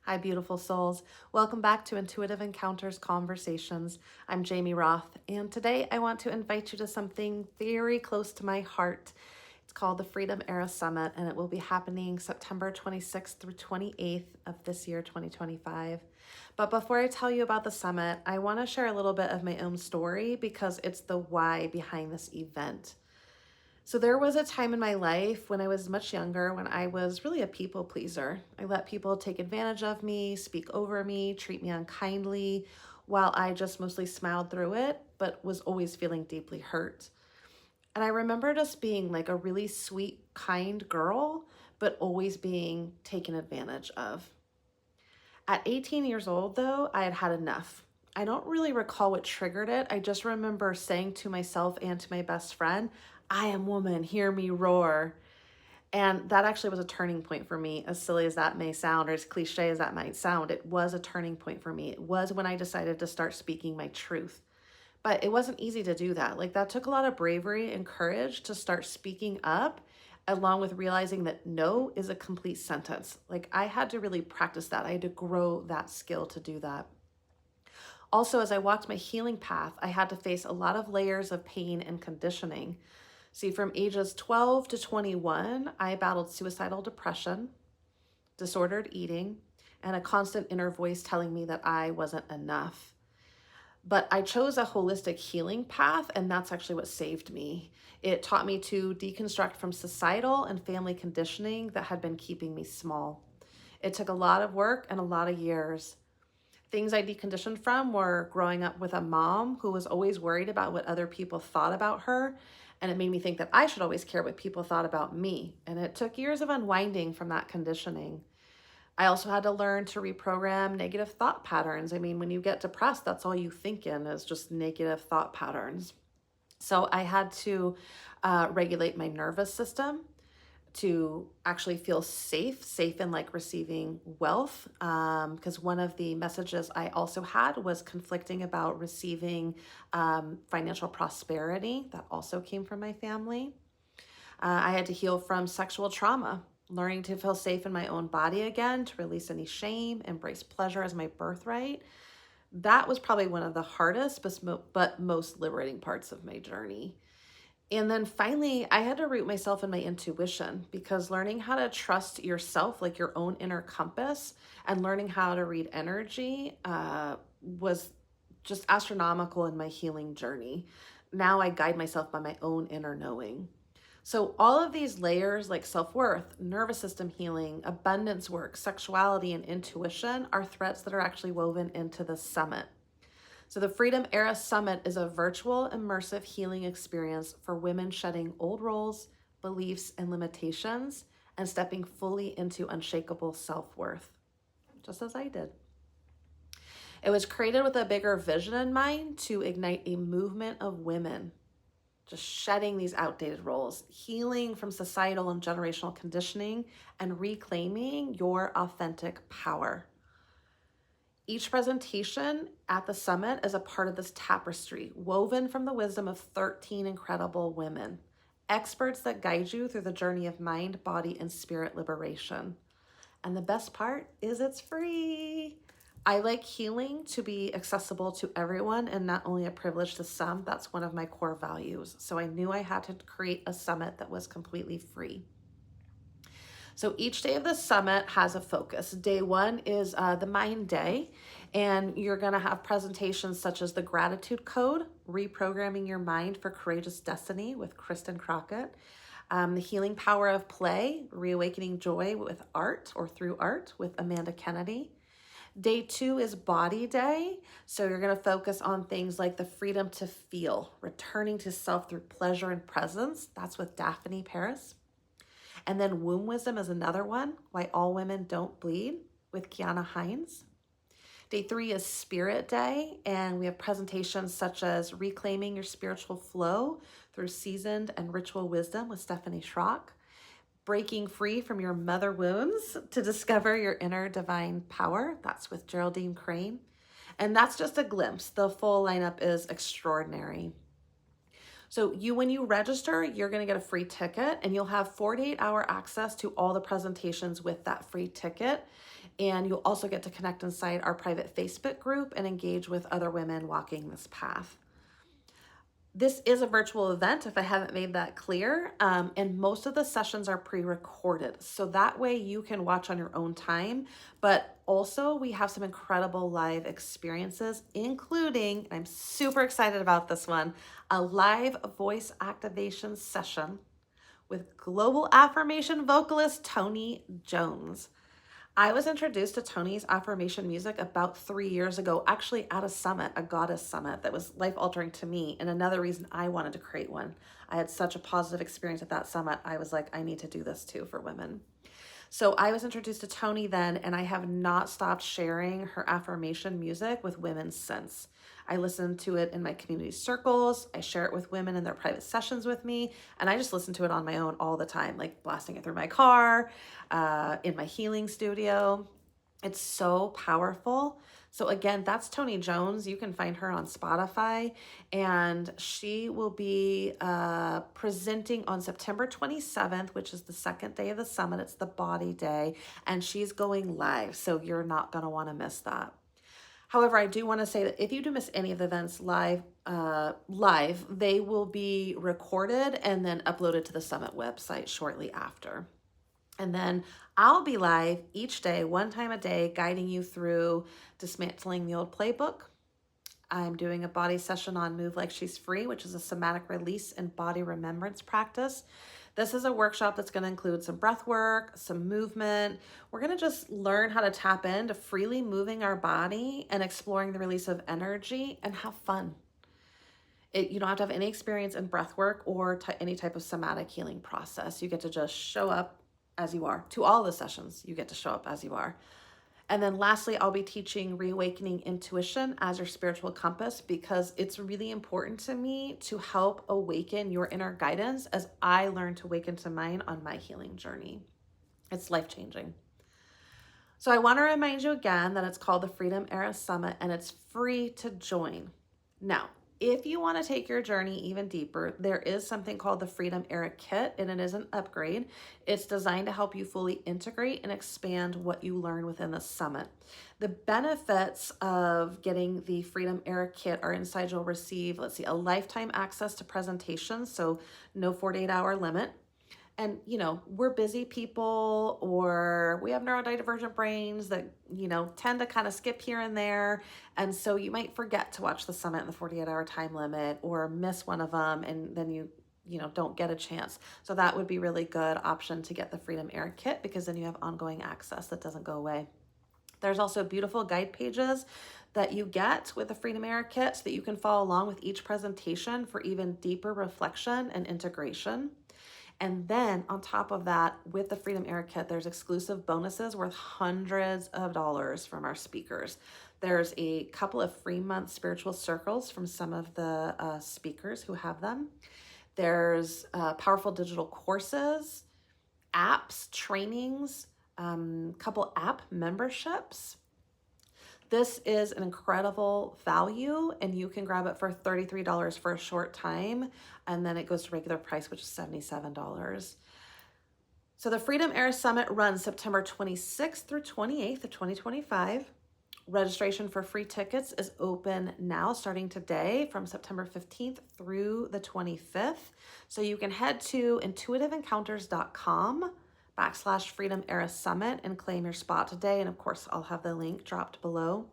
Hi, beautiful souls. Welcome back to Intuitive Encounters Conversations. I'm Jamie Roth, and today I want to invite you to something very close to my heart. It's called the Freedom Era Summit, and it will be happening September 26th through 28th of this year, 2025. But before I tell you about the summit, I want to share a little bit of my own story because it's the why behind this event. So there was a time in my life when I was much younger when I was really a people pleaser. I let people take advantage of me, speak over me, treat me unkindly, while I just mostly smiled through it, but was always feeling deeply hurt. And I remember just being like a really sweet, kind girl, but always being taken advantage of. At 18 years old, though, I had had enough. I don't really recall what triggered it. I just remember saying to myself and to my best friend, I am woman, hear me roar. And that actually was a turning point for me, as silly as that may sound, or as cliche as that might sound. It was a turning point for me. It was when I decided to start speaking my truth. But it wasn't easy to do that. Like, that took a lot of bravery and courage to start speaking up, along with realizing that no is a complete sentence. Like, I had to really practice that. I had to grow that skill to do that. Also, as I walked my healing path, I had to face a lot of layers of pain and conditioning. See, from ages 12 to 21, I battled suicidal depression, disordered eating, and a constant inner voice telling me that I wasn't enough. But I chose a holistic healing path, and that's actually what saved me. It taught me to deconstruct from societal and family conditioning that had been keeping me small. It took a lot of work and a lot of years. Things I deconditioned from were growing up with a mom who was always worried about what other people thought about her. And it made me think that I should always care what people thought about me. And it took years of unwinding from that conditioning. I also had to learn to reprogram negative thought patterns. I mean, when you get depressed, that's all you think in is just negative thought patterns. So I had to regulate my nervous system to actually feel safe in like receiving wealth. Because one of the messages I also had was conflicting about receiving financial prosperity. That also came from my family. I had to heal from sexual trauma, learning to feel safe in my own body again, to release any shame, embrace pleasure as my birthright. That was probably one of the hardest but most liberating parts of my journey. And then finally, I had to root myself in my intuition, because learning how to trust yourself, like your own inner compass, and learning how to read energy was just astronomical in my healing journey. Now I guide myself by my own inner knowing. So all of these layers, like self-worth, nervous system healing, abundance work, sexuality, and intuition, are threads that are actually woven into the summit. So the Freedom Era Summit is a virtual immersive healing experience for women shedding old roles, beliefs, and limitations, and stepping fully into unshakable self-worth, just as I did. It was created with a bigger vision in mind to ignite a movement of women just shedding these outdated roles, healing from societal and generational conditioning, and reclaiming your authentic power. Each presentation at the summit is a part of this tapestry, woven from the wisdom of 13 incredible women, experts that guide you through the journey of mind, body, and spirit liberation. And the best part is it's free. I like healing to be accessible to everyone and not only a privilege to some. That's one of my core values. So I knew I had to create a summit that was completely free. So each day of the summit has a focus. Day one is the Mind Day, and you're going to have presentations such as the Gratitude Code, Reprogramming Your Mind for Courageous Destiny with Kristen Crockett, the Healing Power of Play, Reawakening Joy with Art or Through Art with Amanda Kennedy. Day two is Body Day. So you're going to focus on things like the freedom to feel, returning to self through pleasure and presence. That's with Daphne Paris. And then Womb Wisdom is another one, Why All Women Don't Bleed with Kiana Hines. Day three is Spirit Day, and we have presentations such as Reclaiming Your Spiritual Flow through Seasoned and Ritual Wisdom with Stephanie Schrock. Breaking Free from Your Mother Wounds to Discover Your Inner Divine Power. That's with Geraldine Crane. And that's just a glimpse. The full lineup is extraordinary. So when you register, you're going to get a free ticket, and you'll have 48-hour access to all the presentations with that free ticket. And you'll also get to connect inside our private Facebook group and engage with other women walking this path. This is a virtual event, if I haven't made that clear, and most of the sessions are pre-recorded. So that way you can watch on your own time, but also we have some incredible live experiences, including, I'm super excited about this one, a live voice activation session with global affirmation vocalist Tony Jones. I was introduced to Tony's affirmation music about 3 years ago, actually at a summit, a goddess summit that was life altering to me. And another reason I wanted to create one. I had such a positive experience at that summit. I was like, I need to do this too for women. So I was introduced to Tony then, and I have not stopped sharing her affirmation music with women since. I listen to it in my community circles. I share it with women in their private sessions with me, and I just listen to it on my own all the time, like blasting it through my car, in my healing studio. It's so powerful. So again, that's Tony Jones. You can find her on Spotify, and she will be presenting on September 27th, which is the second day of the summit. It's the body day, and she's going live. So you're not going to want to miss that. However, I do want to say that if you do miss any of the events live, they will be recorded and then uploaded to the summit website shortly after. And then I'll be live each day, one time a day, guiding you through dismantling the old playbook. I'm doing a body session on Move Like She's Free, which is a somatic release and body remembrance practice. This is a workshop that's going to include some breath work, some movement. We're going to just learn how to tap into freely moving our body and exploring the release of energy and have fun. You don't have to have any experience in breath work or any type of somatic healing process. You get to just show up as you are. To all the sessions, you get to show up as you are. And then lastly, I'll be teaching Reawakening Intuition as your spiritual compass, because it's really important to me to help awaken your inner guidance as I learn to awaken to mine on my healing journey. It's life-changing. So I want to remind you again that it's called the Freedom Era Summit, and it's free to join. Now, if you want to take your journey even deeper, there is something called the Freedom Era Kit, and it is an upgrade. It's designed to help you fully integrate and expand what you learn within the summit. The benefits of getting the Freedom Era Kit are inside. You'll receive, a lifetime access to presentations, so no 48-hour limit. And, we're busy people, or we have neurodivergent brains that, tend to kind of skip here and there. And so you might forget to watch the summit in the 48-hour time limit or miss one of them. And then you don't get a chance. So that would be really good option to get the Freedom Era Kit, because then you have ongoing access that doesn't go away. There's also beautiful guide pages that you get with the Freedom Era Kit so that you can follow along with each presentation for even deeper reflection and integration. And then on top of that, with the Freedom Era Kit, there's exclusive bonuses worth hundreds of dollars from our speakers. There's a couple of free month spiritual circles from some of the speakers who have them. There's powerful digital courses, apps, trainings, couple app memberships. This is an incredible value, and you can grab it for $33 for a short time, and then it goes to regular price, which is $77. So the Freedom Era Summit runs September 26th through 28th of 2025. Registration for free tickets is open now, starting today from September 15th through the 25th. So you can head to intuitiveencounters.com/Freedom Era Summit and claim your spot today. And of course, I'll have the link dropped below.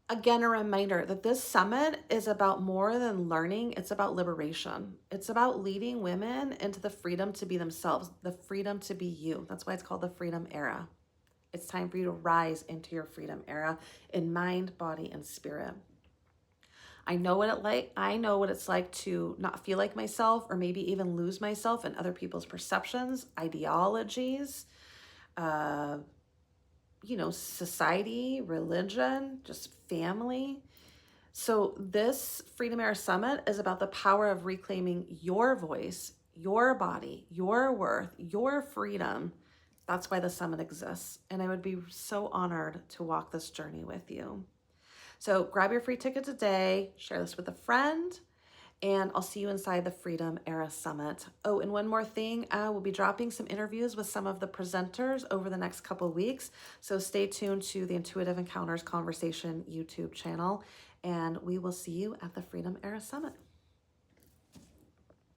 Again, a reminder that this summit is about more than learning. It's about liberation. It's about leading women into the freedom to be themselves, the freedom to be you. That's why it's called the Freedom Era. It's time for you to rise into your freedom era in mind, body, and spirit. I know what it's like to not feel like myself, or maybe even lose myself in other people's perceptions, ideologies, society, religion, just family. So this Freedom Era Summit is about the power of reclaiming your voice, your body, your worth, your freedom. That's why the summit exists. And I would be so honored to walk this journey with you. So grab your free ticket today, share this with a friend, and I'll see you inside the Freedom Era Summit. Oh, and one more thing, we'll be dropping some interviews with some of the presenters over the next couple of weeks, so stay tuned to the Intuitive Encounters Conversation YouTube channel, and we will see you at the Freedom Era Summit.